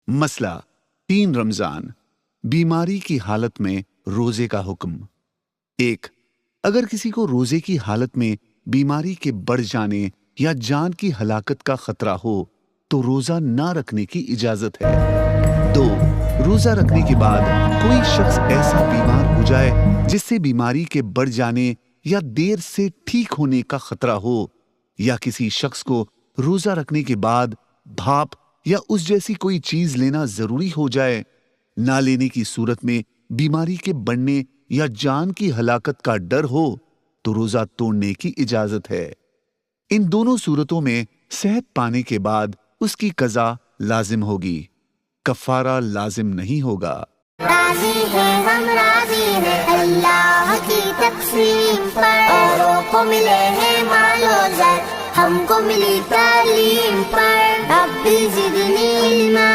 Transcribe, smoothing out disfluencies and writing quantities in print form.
مسئلہ 3 رمضان بیماری کی حالت میں روزے کا حکم۔ 1. اگر کسی کو روزے کی حالت میں بیماری کے بڑھ جانے یا جان کی ہلاکت کا خطرہ ہو تو روزہ نہ رکھنے کی اجازت ہے۔ 2. روزہ رکھنے کے بعد کوئی شخص ایسا بیمار ہو جائے جس سے بیماری کے بڑھ جانے یا دیر سے ٹھیک ہونے کا خطرہ ہو، یا کسی شخص کو روزہ رکھنے کے بعد بھاپ یا اس جیسی کوئی چیز لینا ضروری ہو جائے، نہ لینے کی صورت میں بیماری کے بڑھنے یا جان کی ہلاکت کا ڈر ہو تو روزہ توڑنے کی اجازت ہے۔ ان دونوں صورتوں میں صحت پانے کے بعد اس کی قضا لازم ہوگی، کفارہ لازم نہیں ہوگا۔ راضی ہیں ہم راضی ہیں اللہ کی تقسیم پر، اوروں کو ملے ہیں مال و زر، ہم کو ملی تعلیم پر، رب زدنی علما۔